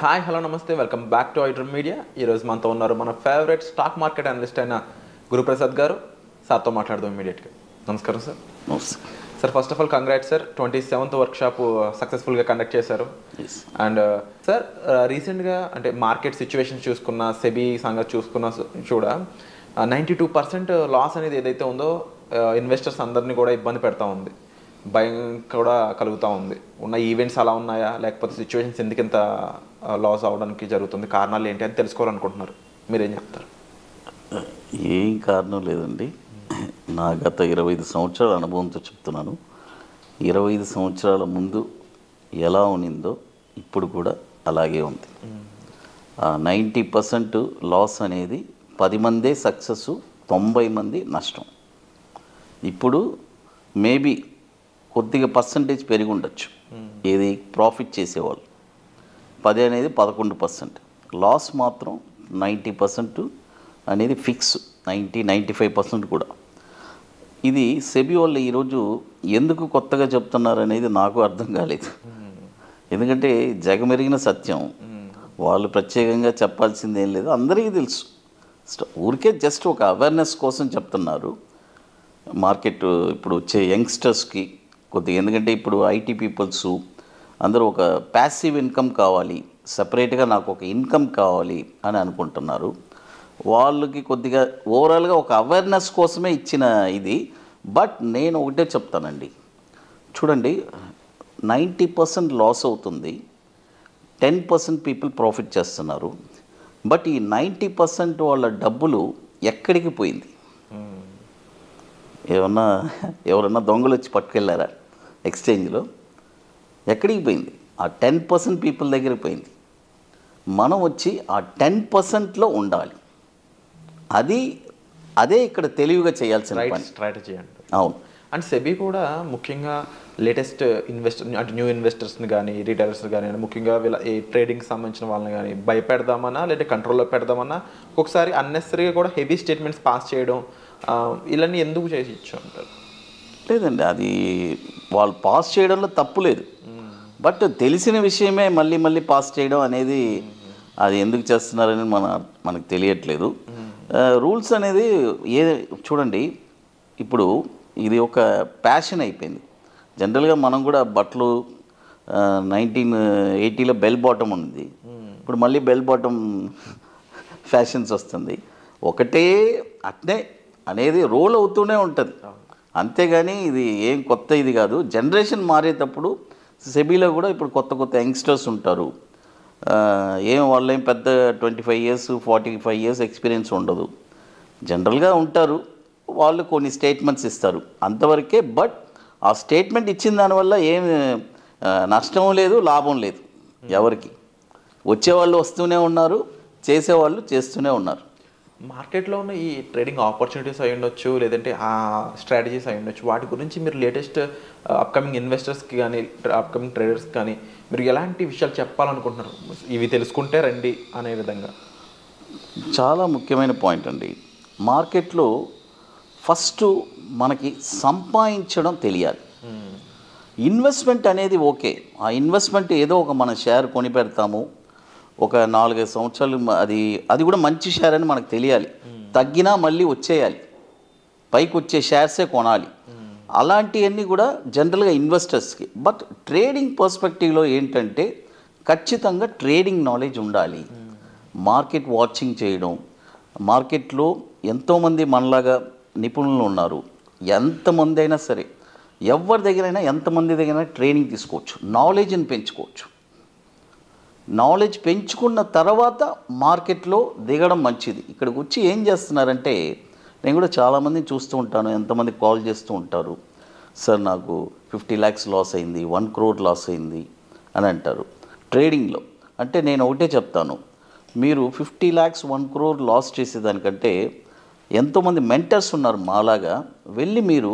Hi hello నమస్తే welcome back to iDream media. ఈరోజు మనతో ఉన్నారు మన ఫేవరెట్ స్టాక్ మార్కెట్ అనలిస్ట్ అయిన గురుప్రసాద్ గారు. సార్తో మాట్లాడదాం ఇమీడియట్గా. నమస్కారం sir. Sir first of all congrats sir, 27th workshop సక్సెస్ఫుల్గా కండక్ట్ చేశారు. అండ్ సార్ రీసెంట్గా అంటే మార్కెట్ సిచ్యువేషన్ చూసుకున్న, సెబీ సంగతి చూసుకున్న 92% లాస్ అనేది ఏదైతే ఉందో ఇన్వెస్టర్స్ అందరినీ కూడా ఇబ్బంది పెడతా ఉంది, భయం కూడా కలుగుతూ ఉంది. ఉన్న ఈవెంట్స్ అలా ఉన్నాయా, లేకపోతే సిచ్యువేషన్స్ ఎందుకింత లాస్ అవడానికి జరుగుతుంది, కారణాలు ఏంటి అని తెలుసుకోవాలనుకుంటున్నారు. మీరేం చెప్తారు? ఏం కారణం లేదండి. నా గత 25 సంవత్సరాల అనుభవంతో చెప్తున్నాను. 25 సంవత్సరాల ముందు ఎలా ఉన్నిందో ఇప్పుడు కూడా అలాగే ఉంది. 90% లాస్ అనేది 10 మందే సక్సెస్, 90 మంది నష్టం. ఇప్పుడు మేబీ కొద్దిగా పర్సంటేజ్ పెరిగి ఉండొచ్చు. ఏది ప్రాఫిట్ చేసేవాళ్ళు 10 అనేది 11%, లాస్ మాత్రం 90% అనేది ఫిక్స్, 95% కూడా. ఇది సెబీ వాళ్ళు ఈరోజు ఎందుకు కొత్తగా చెప్తున్నారు అనేది నాకు అర్థం కాలేదు. ఎందుకంటే జగమెరిగిన సత్యం, వాళ్ళు ప్రత్యేకంగా చెప్పాల్సింది ఏం లేదు, అందరికీ తెలుసు. ఊరికే జస్ట్ ఒక అవేర్నెస్ కోసం చెప్తున్నారు. మార్కెట్ ఇప్పుడు వచ్చే యంగ్స్టర్స్కి కొద్దిగా, ఎందుకంటే ఇప్పుడు ఐటీ పీపుల్స్ అందరూ ఒక ప్యాసివ్ ఇన్కమ్ కావాలి, సపరేట్గా నాకు ఒక ఇన్కమ్ కావాలి అని అనుకుంటున్నారు. వాళ్ళకి కొద్దిగా ఓవరాల్గా ఒక అవేర్నెస్ కోసమే ఇచ్చిన ఇది. బట్ నేను ఒకటే చెప్తానండి, చూడండి, 90% లాస్ అవుతుంది, 10% పీపుల్ ప్రాఫిట్ చేస్తున్నారు. బట్ ఈ 90% వాళ్ళ డబ్బులు ఎక్కడికి పోయింది? ఎవరన్నా దొంగలు వచ్చి పట్టుకెళ్ళారా ఎక్స్చేంజ్లో? ఎక్కడికి పోయింది? ఆ 10% పీపుల్ దగ్గరికి పోయింది. మనం వచ్చి ఆ 10%లో ఉండాలి. అదే ఇక్కడ తెలివిగా చేయాల్సిన స్ట్రాటజీ అంటే. అవును. అండ్ సెబీ కూడా ముఖ్యంగా లేటెస్ట్ అంటే న్యూ ఇన్వెస్టర్స్ని కానీ, రిటైలర్స్ కానీ, ముఖ్యంగా ఈ ట్రేడింగ్కి సంబంధించిన వాళ్ళని కానీ భయపెడదామన్నా లేదా కంట్రోల్లో పెడదామన్నా ఒక్కొక్కసారి అన్నెసరీగా కూడా హెవీ స్టేట్మెంట్స్ పాస్ చేయడం, ఇలాంటి ఎందుకు చేసి ఇచ్చారు? లేదండి, అది వాళ్ళు పాస్ చేయడంలో తప్పు లేదు. బట్ తెలిసిన విషయమే మళ్ళీ మళ్ళీ పాస్ చేయడం అనేది అది ఎందుకు చేస్తున్నారని మనకు తెలియట్లేదు. రూల్స్ అనేది చూడండి, ఇప్పుడు ఇది ఒక ప్యాషన్ అయిపోయింది. జనరల్గా మనం కూడా బట్టలు 1980లో బెల్ బాటమ్ ఉంది, ఇప్పుడు మళ్ళీ బెల్ బాటమ్ ఫ్యాషన్స్ వస్తుంది. ఒకటే అట్నే అనేది రోల్ అవుతూనే ఉంటుంది, అంతేగాని ఇది ఏం కొత్త ఇది కాదు. జనరేషన్ మారేటప్పుడు సెబీలో కూడా ఇప్పుడు కొత్త కొత్త యంగ్స్టర్స్ ఉంటారు. వాళ్ళేం పెద్ద 25 years 45 years ఎక్స్పీరియన్స్ ఉండదు, జనరల్గా ఉంటారు. వాళ్ళు కొన్ని స్టేట్మెంట్స్ ఇస్తారు అంతవరకే. బట్ ఆ స్టేట్మెంట్ ఇచ్చిన దానివల్ల ఏం నష్టం లేదు, లాభం లేదు ఎవరికి. వచ్చేవాళ్ళు వస్తూనే ఉన్నారు, చేసేవాళ్ళు చేస్తూనే ఉన్నారు. మార్కెట్లో ఉన్న ఈ ట్రేడింగ్ ఆపర్చునిటీస్ అయి ఉండొచ్చు, లేదంటే ఆ స్ట్రాటజీస్ అయి ఉండొచ్చు, వాటి గురించి మీరు లేటెస్ట్ అప్కమింగ్ ఇన్వెస్టర్స్కి కానీ, అప్కమింగ్ ట్రేడర్స్కి కానీ మీరు ఎలాంటి విషయాలు చెప్పాలనుకుంటున్నారు? ఇవి తెలుసుకుంటే రండి అనే విధంగా. చాలా ముఖ్యమైన పాయింట్ అండి. మార్కెట్లో ఫస్ట్ మనకి సంపాదించడం తెలియాలి. ఇన్వెస్ట్మెంట్ అనేది ఓకే, ఆ ఇన్వెస్ట్మెంట్ ఏదో ఒక మన షేర్ కొని పెడతాము, ఒక 4-5 సంవత్సరాలు అది కూడా మంచి షేర్ అని మనకు తెలియాలి. తగ్గినా మళ్ళీ వచ్చేయాలి, పైకి వచ్చే షేర్సే కొనాలి. అలాంటివన్నీ కూడా జనరల్గా ఇన్వెస్టర్స్కి. బట్ ట్రేడింగ్ పర్స్పెక్టివ్లో ఏంటంటే ఖచ్చితంగా ట్రేడింగ్ నాలెడ్జ్ ఉండాలి. మార్కెట్ వాచింగ్ చేయడం, మార్కెట్లో ఎంతోమంది మనలాగా నిపుణులు ఉన్నారు. ఎంతమంది అయినా సరే, ఎవరి దగ్గరైనా ఎంతమంది దగ్గరైనా ట్రైనింగ్ తీసుకోవచ్చు, నాలెడ్జ్ని పెంచుకోవచ్చు. నాలెడ్జ్ పెంచుకున్న తర్వాత మార్కెట్లో దిగడం మంచిది. ఇక్కడికి వచ్చి ఏం చేస్తున్నారంటే, నేను కూడా చాలామందిని చూస్తూ ఉంటాను, ఎంతమంది కాల్ చేస్తూ ఉంటారు, సార్ నాకు 50 lakhs లాస్ అయింది, 1 crore లాస్ అయింది అని అంటారు ట్రేడింగ్లో. అంటే నేను ఒకటే చెప్తాను, మీరు 50 lakhs 1 crore లాస్ చేసేదానికంటే ఎంతోమంది మెంటర్స్ ఉన్నారు మాలాగా, వెళ్ళి మీరు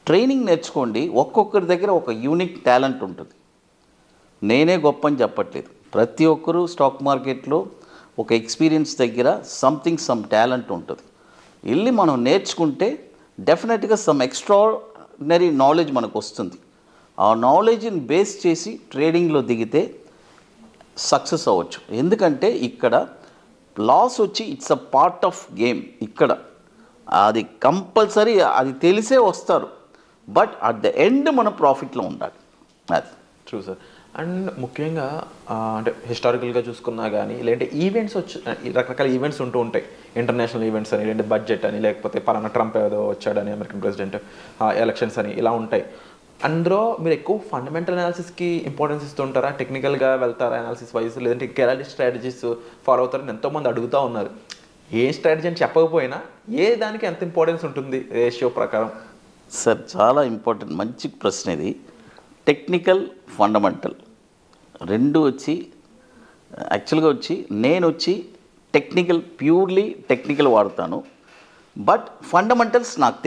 ట్రైనింగ్ నేర్చుకోండి. ఒక్కొక్కరి దగ్గర ఒక యూనిక్ టాలెంట్ ఉంటుంది. నేనే గొప్ప అని చెప్పట్లేదు, ప్రతి ఒక్కరూ స్టాక్ మార్కెట్లో ఒక ఎక్స్పీరియన్స్ దగ్గర సమ్ టాలెంట్ ఉంటుంది. వెళ్ళి మనం నేర్చుకుంటే డెఫినెట్గా సమ్ ఎక్స్ట్రాడినరీ నాలెడ్జ్ మనకు వస్తుంది. ఆ నాలెడ్జ్ని బేస్ చేసి ట్రేడింగ్లో దిగితే సక్సెస్ అవ్వచ్చు. ఎందుకంటే ఇక్కడ లాస్ వచ్చి it's a part of game. ఇక్కడ అది కంపల్సరీ, అది తెలిసే వస్తారు. బట్ అట్ ద ఎండ్ మన ప్రాఫిట్లో ఉండాలి. అది ట్రూ సార్. అండ్ ముఖ్యంగా అంటే హిస్టారికల్గా చూసుకున్నా కానీ లేదంటే ఈవెంట్స్ రకరకాల ఈవెంట్స్ ఉంటూ ఉంటాయి. ఇంటర్నేషనల్ ఈవెంట్స్ అని, లేదంటే బడ్జెట్ అని, లేకపోతే పలానా ట్రంప్ ఏదో వచ్చాడని, అమెరికన్ ప్రెసిడెంట్, ఎలక్షన్స్ అని ఇలా ఉంటాయి. అందులో మీరు ఎక్కువ ఫండమెంటల్ అనాలిసిస్కి ఇంపార్టెన్స్ ఇస్తుంటారా, టెక్నికల్గా వెళ్తారా అనాలిసిస్ వైజ్, లేదంటే ఎలాంటి స్ట్రాటజీస్ ఫాలో అవుతారని ఎంతోమంది అడుగుతూ ఉన్నారు. ఏ స్ట్రాటజీ అని చెప్పకపోయినా ఏ దానికి ఎంత ఇంపార్టెన్స్ ఉంటుంది రేషియో ప్రకారం? సార్ చాలా ఇంపార్టెంట్, మంచి ప్రశ్న ఇది. టెక్నికల్, ఫండమెంటల్ రెండు వచ్చి యాక్చువల్గా నేను టెక్నికల్, ప్యూర్లీ టెక్నికల్ వాడతాను. బట్ ఫండమెంటల్స్ నాకు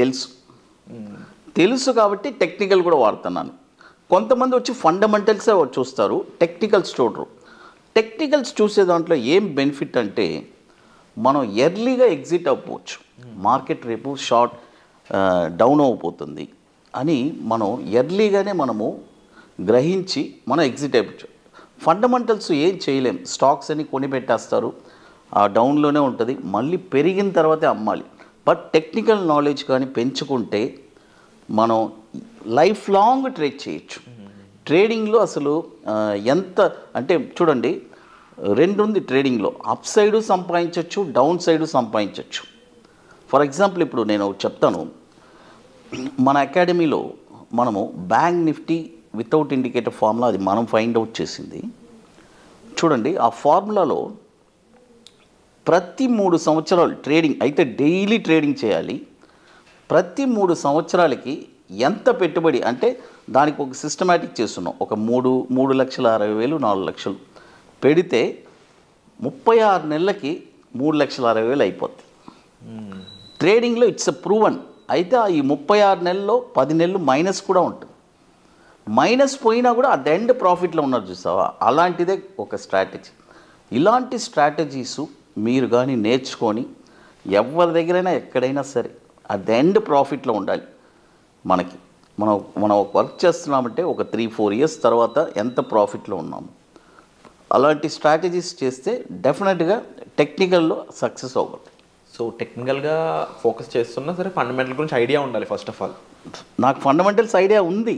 తెలుసు కాబట్టి టెక్నికల్ కూడా వాడుతున్నాను. కొంతమంది ఫండమెంటల్సే చూస్తారు, టెక్నికల్స్ చూడరు. టెక్నికల్స్ చూసే దాంట్లో ఏం బెనిఫిట్ అంటే మనం ఎర్లీగా ఎగ్జిట్ అవ్వచ్చు. మార్కెట్ రేపు షార్ట్ డౌన్ అయిపోతుంది అని మనం ఎర్లీగానే మనము గ్రహించి మనం ఎగ్జిట్ అయిపోవచ్చు. ఫండమెంటల్స్ ఏం చేయలేం. స్టాక్స్ అని కొని పెట్టేస్తారు, ఆ డౌన్లోనే ఉంటుంది, మళ్ళీ పెరిగిన తర్వాతే అమ్మాలి. బట్ టెక్నికల్ నాలెడ్జ్ కానీ పెంచుకుంటే మనం లైఫ్ లాంగ్ ట్రేడ్ చేయొచ్చు. ట్రేడింగ్లో అసలు ఎంత అంటే చూడండి, రెండు ఉంది ట్రేడింగ్లో. అప్ సైడు సంపాదించవచ్చు, డౌన్ సైడు సంపాదించవచ్చు. ఫర్ ఎగ్జాంపుల్ ఇప్పుడు నేను చెప్తాను, మన అకాడమీలో మనము bank Nifty without indicator formula అది మనం ఫైండ్ అవుట్ చేసింది. చూడండి, ఆ ఫార్ములాలో ప్రతి 3 సంవత్సరాలు ట్రేడింగ్ అయితే డైలీ ట్రేడింగ్ చేయాలి. ప్రతి 3 సంవత్సరాలకి ఎంత పెట్టుబడి అంటే దానికి ఒక సిస్టమేటిక్ చేస్తున్నాం. ఒక 3,60,000 4 లక్షలు పెడితే 36 నెలలకి 3,60,000 అయిపోద్ది. ట్రేడింగ్లో ఇట్స్ ప్రూవన్. అయితే ఈ 36 నెలల్లో 10 నెలలు మైనస్ కూడా ఉంటుంది. మైనస్ పోయినా కూడా అట్ ద ఎండ్ ప్రాఫిట్లో ఉన్నారు చూసావా, అలాంటిదే ఒక స్ట్రాటజీ. ఇలాంటి స్ట్రాటజీస్ మీరు కానీ నేర్చుకొని ఎవరి దగ్గరైనా ఎక్కడైనా సరే అట్ ద ఎండ్ ప్రాఫిట్లో ఉండాలి. మనం ఒక వర్క్ చేస్తున్నామంటే ఒక 3-4 ఇయర్స్ తర్వాత ఎంత ప్రాఫిట్లో ఉన్నాము. అలాంటి స్ట్రాటజీస్ చేస్తే డెఫినెట్గా టెక్నికల్లో సక్సెస్ అవ్వగలరు. సో టెక్నికల్గా ఫోకస్ చేస్తున్నా సరే ఫండమెంటల్ గురించి ఐడియా ఉండాలి ఫస్ట్ ఆఫ్ ఆల్. నాకు ఫండమెంటల్స్ ఐడియా ఉంది,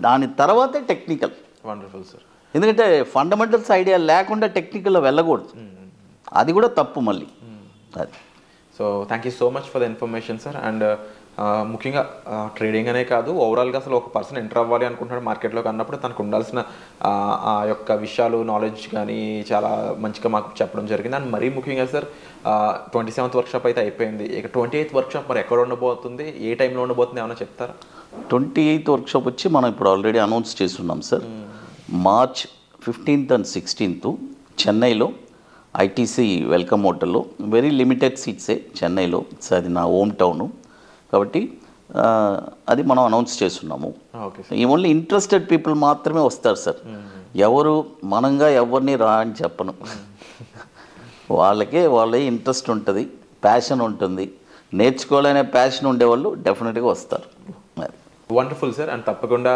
దాని తర్వాతే టెక్నికల్. Wonderful sir. ఎందుకంటే ఫండమెంటల్స్ ఐడియా లేకుండా టెక్నికల్లో వెళ్ళకూడదు, అది కూడా తప్పు మళ్ళీ. అది so thank you so much for the information sir. And ముఖ్యంగా ట్రేడింగ్ అనే కాదు, ఓవరాల్గా అసలు ఒక పర్సన్ ఎంటర్ అవ్వాలి అనుకుంటున్నాడు మార్కెట్లోకి అన్నప్పుడు తనకు ఉండాల్సిన ఆ యొక్క విషయాలు, నాలెడ్జ్ కానీ చాలా మంచిగా మాకు చెప్పడం జరిగింది. అండ్ మరీ ముఖ్యంగా సార్ 27th వర్క్షాప్ అయితే అయిపోయింది. ఇక 28th వర్క్షాప్ మరి ఎక్కడ ఉండబోతుంది, ఏ టైంలో ఉండబోతుంది ఏమైనా చెప్తారా? 28th వర్క్షాప్ మనం ఇప్పుడు ఆల్రెడీ అనౌన్స్ చేస్తున్నాం sir. March 15th and 16th చెన్నైలో ఐటీసీ వెల్కమ్ హోటల్లో, వెరీ లిమిటెడ్ సీట్సే చెన్నైలో. అది నా హోమ్ టౌను కాబట్టి అది మనం అనౌన్స్ చేస్తున్నాము. ఓన్లీ ఇంట్రెస్టెడ్ పీపుల్ మాత్రమే వస్తారు సార్. ఎవరు మనంగా ఎవరిని రా అని చెప్పను. వాళ్ళే ఇంట్రెస్ట్ ఉంటుంది, ప్యాషన్ ఉంటుంది, నేర్చుకోవాలనే ప్యాషన్ ఉండేవాళ్ళు డెఫినెట్గా వస్తారు. Wonderful sir. అండ్ తప్పకుండా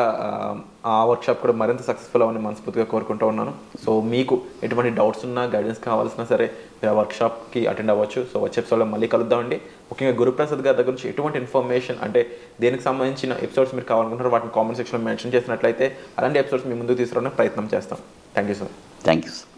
ఆ వర్క్షాప్ కూడా మరింత సక్సెస్ఫుల్ అవ్వని మనస్ఫూర్తిగా కోరుకుంటూ ఉన్నాను. సో మీకు ఎటువంటి డౌట్స్ ఉన్నా, గైడెన్స్ కావాల్సిన సరే మీరు ఆ వర్క్షాప్కి అటెండ్ అవ్వచ్చు. సో వచ్చే ఎపిసోడ్లో మళ్ళీ కలుద్దామండి. ముఖ్యంగా గురుప్రసాద్ గారి దగ్గర నుంచి ఎటువంటి ఇన్ఫర్మేషన్ అంటే దేనికి సంబంధించిన ఎపిసోడ్స్ మీరు కావాలనుకుంటారో వాటిని కామెంట్ సెక్షన్లో మెన్షన్ చేసినట్లయితే అలాంటి ఎపిసోడ్స్ మీ ముందుకు తీసుకురావడానికి ప్రయత్నం చేస్తాం. Thank you sir. Thank you sir.